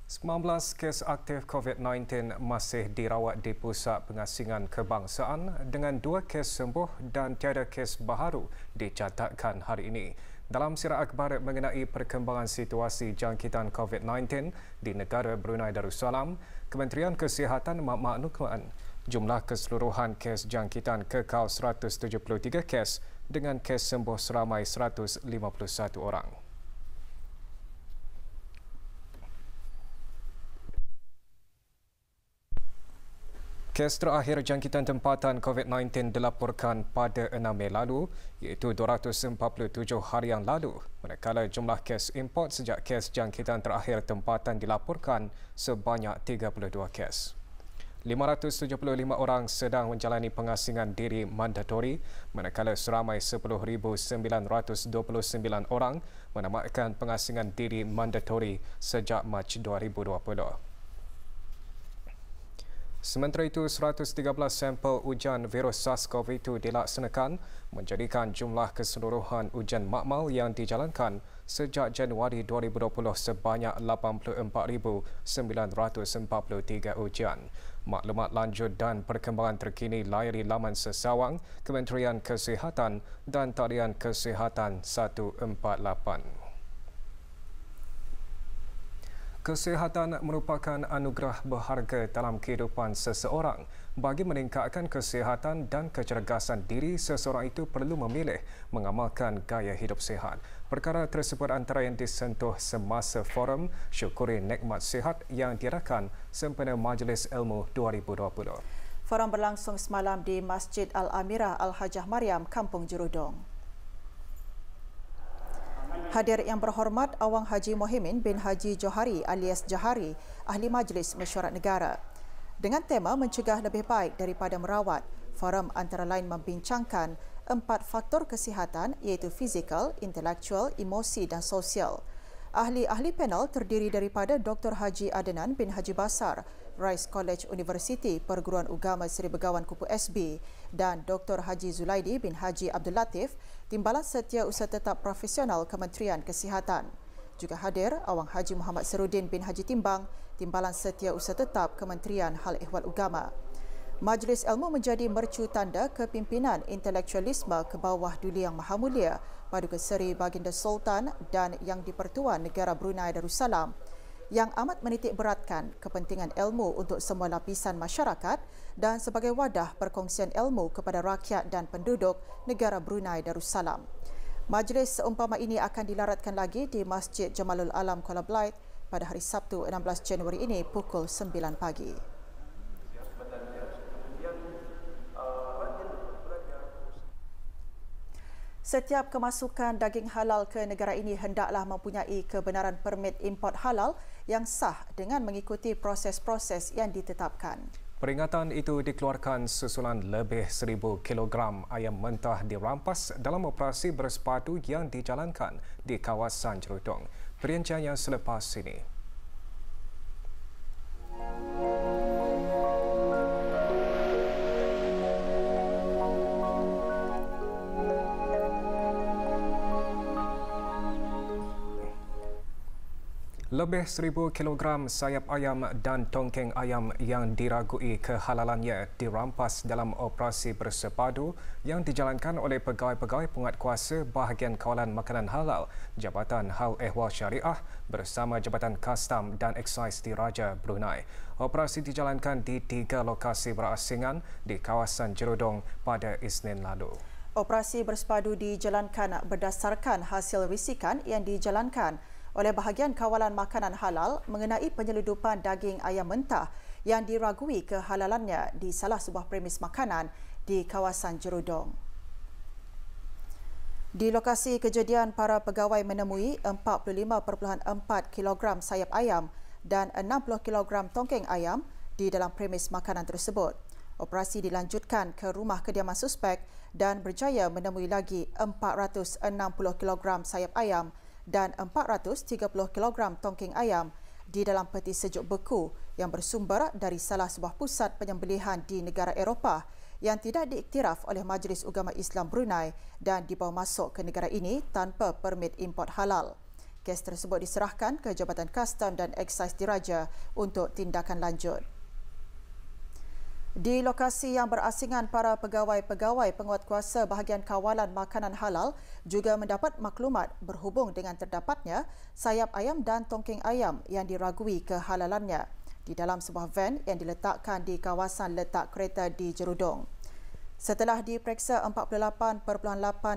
19 kes aktif COVID-19 masih dirawat di Pusat Pengasingan Kebangsaan dengan 2 kes sembuh dan tiada kes baharu dicatatkan hari ini. Dalam sirah akhbar mengenai perkembangan situasi jangkitan COVID-19 di negara Brunei Darussalam, Kementerian Kesihatan memaklumkan jumlah keseluruhan kes jangkitan kekal 173 kes dengan kes sembuh seramai 151 orang. Kes terakhir jangkitan tempatan COVID-19 dilaporkan pada 6 Mei lalu iaitu 247 harian lalu, manakala jumlah kes import sejak kes jangkitan terakhir tempatan dilaporkan sebanyak 32 kes. 575 orang sedang menjalani pengasingan diri mandatori, manakala seramai 10,929 orang menamatkan pengasingan diri mandatori sejak Mac 2020. Sementara itu, 113 sampel ujian virus SARS-CoV-2 dilaksanakan, menjadikan jumlah keseluruhan ujian makmal yang dijalankan sejak Januari 2020 sebanyak 84,943 ujian. Maklumat lanjut dan perkembangan terkini layari laman sesawang Kementerian Kesihatan dan Talian Kesihatan 148. Kesihatan merupakan anugerah berharga dalam kehidupan seseorang. Bagi meningkatkan kesihatan dan kecergasan diri, seseorang itu perlu memilih mengamalkan gaya hidup sihat. Perkara tersebut antara yang disentuh semasa forum Syukuri Nikmat Sihat yang diadakan sempena Majlis Ilmu 2020. Forum berlangsung semalam di Masjid Al-Amirah Al-Hajjah Mariam, Kampung Jerudong. Hadir yang berhormat Awang Haji Mohimin bin Haji Johari alias Jahari, Ahli Majlis Mesyuarat Negara. Dengan tema mencegah lebih baik daripada merawat, forum antara lain membincangkan 4 faktor kesihatan iaitu fizikal, intelektual, emosi dan sosial. Ahli-ahli panel terdiri daripada Dr. Haji Adnan bin Haji Basar, Rice College University Perguruan Ugama Seri Begawan Kupu SB dan Dr. Haji Zulaidi bin Haji Abdul Latif, Timbalan Setiausaha Tetap Profesional Kementerian Kesihatan. Juga hadir Awang Haji Muhammad Serudin bin Haji Timbang, Timbalan Setiausaha Tetap Kementerian Hal Ehwal Ugama. Majlis Ilmu menjadi mercu tanda kepimpinan intelektualisme ke bawah Duli Yang Maha Mulia Paduka Seri Baginda Sultan dan Yang di-Pertuan Negara Brunei Darussalam yang amat menitik beratkan kepentingan ilmu untuk semua lapisan masyarakat dan sebagai wadah perkongsian ilmu kepada rakyat dan penduduk negara Brunei Darussalam. Majlis seumpama ini akan dilaratkan lagi di Masjid Jamalul Alam Kuala Belait pada hari Sabtu 16 Januari ini pukul 9 pagi. Setiap kemasukan daging halal ke negara ini hendaklah mempunyai kebenaran permit import halal yang sah dengan mengikuti proses-proses yang ditetapkan. Peringatan itu dikeluarkan susulan lebih 1,000 kilogram ayam mentah dirampas dalam operasi bersepadu yang dijalankan di kawasan Jerudong. Perincian yang selepas ini. Lebih 1,000 kilogram sayap ayam dan tongkeng ayam yang diragui kehalalannya dirampas dalam operasi bersepadu yang dijalankan oleh pegawai-pegawai penguatkuasa bahagian kawalan makanan halal Jabatan Hal Ehwal Syariah bersama Jabatan Kastam dan Eksais Diraja Brunei. Operasi dijalankan di 3 lokasi berasingan di kawasan Jerudong pada Isnin lalu. Operasi bersepadu dijalankan berdasarkan hasil risikan yang dijalankan oleh bahagian kawalan makanan halal mengenai penyeludupan daging ayam mentah yang diragui kehalalannya di salah sebuah premis makanan di kawasan Jerudong. Di lokasi kejadian, para pegawai menemui 45.4 kilogram sayap ayam dan 60 kilogram tongkeng ayam di dalam premis makanan tersebut. Operasi dilanjutkan ke rumah kediaman suspek dan berjaya menemui lagi 460 kilogram sayap ayam dan 430 kilogram tongkeng ayam di dalam peti sejuk beku yang bersumber dari salah sebuah pusat penyembelihan di negara Eropah yang tidak diiktiraf oleh Majlis Ugama Islam Brunei dan dibawa masuk ke negara ini tanpa permit import halal. Kes tersebut diserahkan ke Jabatan Kastam dan Eksais Diraja untuk tindakan lanjut. Di lokasi yang berasingan, para pegawai-pegawai penguatkuasa bahagian kawalan makanan halal juga mendapat maklumat berhubung dengan terdapatnya sayap ayam dan tongking ayam yang diragui kehalalannya di dalam sebuah van yang diletakkan di kawasan letak kereta di Jerudong. Setelah diperiksa, 48.8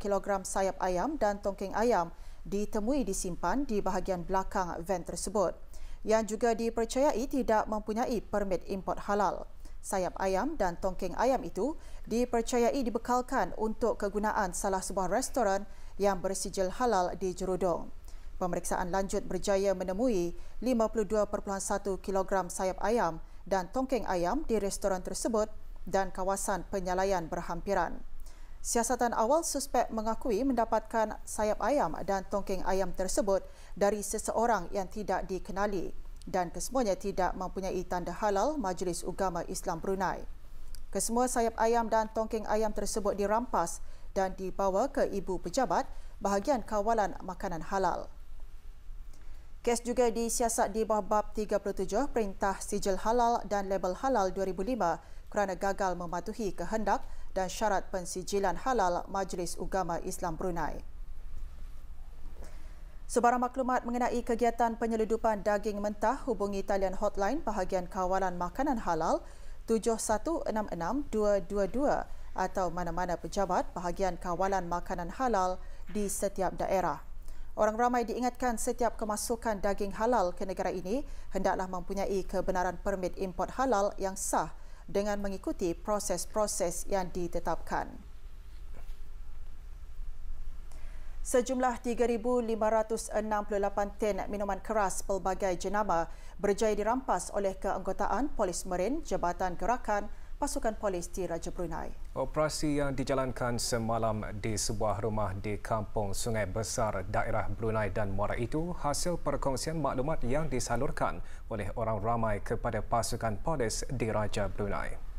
kilogram sayap ayam dan tongking ayam ditemui disimpan di bahagian belakang van tersebut yang juga dipercayai tidak mempunyai permit import halal. Sayap ayam dan tongking ayam itu dipercayai dibekalkan untuk kegunaan salah sebuah restoran yang bersijil halal di Jerudong. Pemeriksaan lanjut berjaya menemui 52.1 kilogram sayap ayam dan tongking ayam di restoran tersebut dan kawasan penyalayan berhampiran. Siasatan awal, suspek mengakui mendapatkan sayap ayam dan tongking ayam tersebut dari seseorang yang tidak dikenali dan kesemuanya tidak mempunyai tanda halal Majlis Ugama Islam Brunei. Kesemua sayap ayam dan tongking ayam tersebut dirampas dan dibawa ke Ibu Pejabat bahagian kawalan makanan halal. Kes juga disiasat di bawah Bab 37 Perintah Sijil Halal dan Label Halal 2005 kerana gagal mematuhi kehendak dan syarat pensijilan halal Majlis Ugama Islam Brunei. Sebarang maklumat mengenai kegiatan penyeludupan daging mentah, hubungi talian hotline bahagian kawalan makanan halal 7166-222 atau mana-mana pejabat bahagian kawalan makanan halal di setiap daerah. Orang ramai diingatkan setiap kemasukan daging halal ke negara ini hendaklah mempunyai kebenaran permit import halal yang sah dengan mengikuti proses-proses yang ditetapkan. Sejumlah 3,568 tin minuman keras pelbagai jenama berjaya dirampas oleh keanggotaan Polis Marin Jabatan Gerakan Pasukan Polis di Raja Brunei. Operasi yang dijalankan semalam di sebuah rumah di Kampung Sungai Besar, daerah Brunei dan Muara itu hasil perkongsian maklumat yang disalurkan oleh orang ramai kepada pasukan polis di Raja Brunei.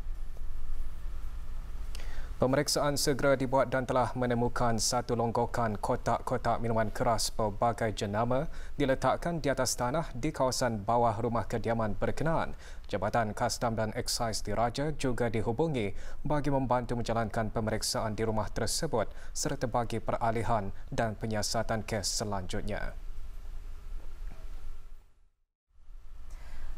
Pemeriksaan segera dibuat dan telah menemukan satu longgokan kotak-kotak minuman keras pelbagai jenama diletakkan di atas tanah di kawasan bawah rumah kediaman berkenaan. Jabatan Kastam dan Eksais Diraja juga dihubungi bagi membantu menjalankan pemeriksaan di rumah tersebut serta bagi peralihan dan penyiasatan kes selanjutnya.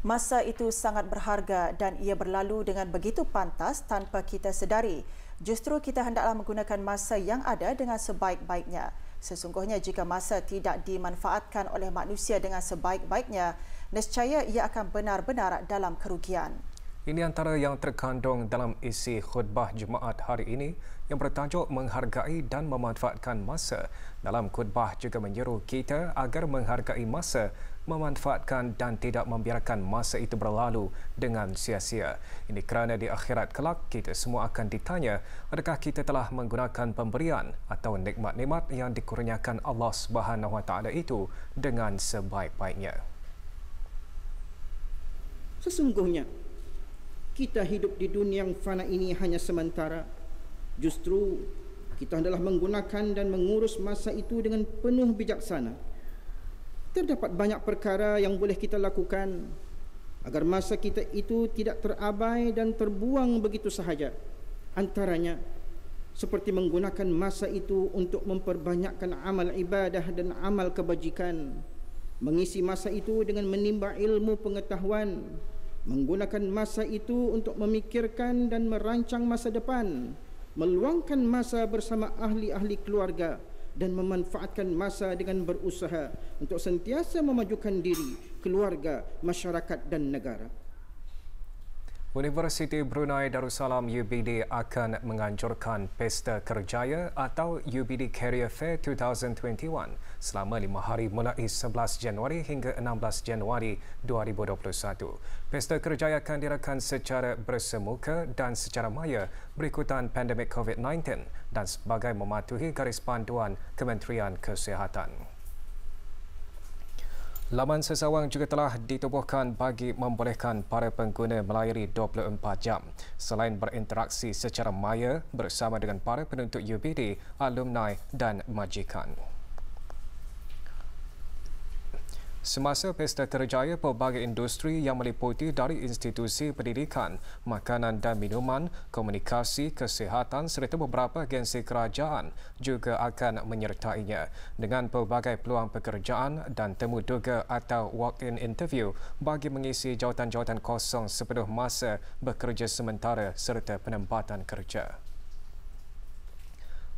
Masa itu sangat berharga dan ia berlalu dengan begitu pantas tanpa kita sedari. Justru kita hendaklah menggunakan masa yang ada dengan sebaik-baiknya. Sesungguhnya jika masa tidak dimanfaatkan oleh manusia dengan sebaik-baiknya, nescaya ia akan benar-benar dalam kerugian. Ini antara yang terkandung dalam isi khutbah Jumaat hari ini yang bertajuk menghargai dan memanfaatkan masa. Dalam khutbah juga menyeru kita agar menghargai masa, memanfaatkan dan tidak membiarkan masa itu berlalu dengan sia-sia. Ini kerana di akhirat kelak kita semua akan ditanya adakah kita telah menggunakan pemberian atau nikmat-nikmat yang dikurniakan Allah Subhanahu Wa Taala itu dengan sebaik-baiknya. Sesungguhnya kita hidup di dunia yang fana ini hanya sementara. Justru kita hendaklah menggunakan dan mengurus masa itu dengan penuh bijaksana. Terdapat banyak perkara yang boleh kita lakukan agar masa kita itu tidak terabai dan terbuang begitu sahaja. Antaranya seperti menggunakan masa itu untuk memperbanyakkan amal ibadah dan amal kebajikan, mengisi masa itu dengan menimba ilmu pengetahuan, menggunakan masa itu untuk memikirkan dan merancang masa depan, meluangkan masa bersama ahli-ahli keluarga dan memanfaatkan masa dengan berusaha untuk sentiasa memajukan diri, keluarga, masyarakat dan negara. Universiti Brunei Darussalam UBD akan menganjurkan Pesta Kerjaya atau UBD Career Fair 2021 selama 5 hari mulai 11 Januari hingga 16 Januari 2021. Pesta Kerjaya akan dirakan secara bersemuka dan secara maya berikutan pandemik COVID-19 dan sebagai mematuhi garis panduan Kementerian Kesihatan. Laman sesawang juga telah ditubuhkan bagi membolehkan para pengguna melayari 24 jam selain berinteraksi secara maya bersama dengan para penuntut UBD, alumni dan majikan. Semasa Pesta Kerjaya, pelbagai industri yang meliputi dari institusi pendidikan, makanan dan minuman, komunikasi, kesihatan serta beberapa agensi kerajaan juga akan menyertainya dengan pelbagai peluang pekerjaan dan temu duga atau walk-in interview bagi mengisi jawatan-jawatan kosong sepenuh masa bekerja sementara serta penempatan kerja.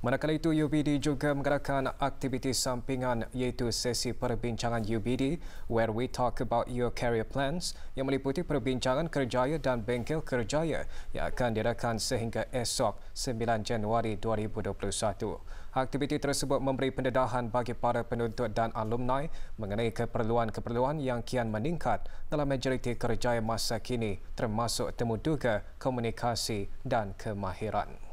Manakala itu, UBD juga mengadakan aktiviti sampingan iaitu sesi perbincangan UBD Where We Talk About Your Career Plans yang meliputi perbincangan kerjaya dan bengkel kerjaya yang akan diadakan sehingga esok 9 Januari 2021. Aktiviti tersebut memberi pendedahan bagi para penuntut dan alumni mengenai keperluan-keperluan yang kian meningkat dalam majoriti kerjaya masa kini termasuk temu duga, komunikasi dan kemahiran.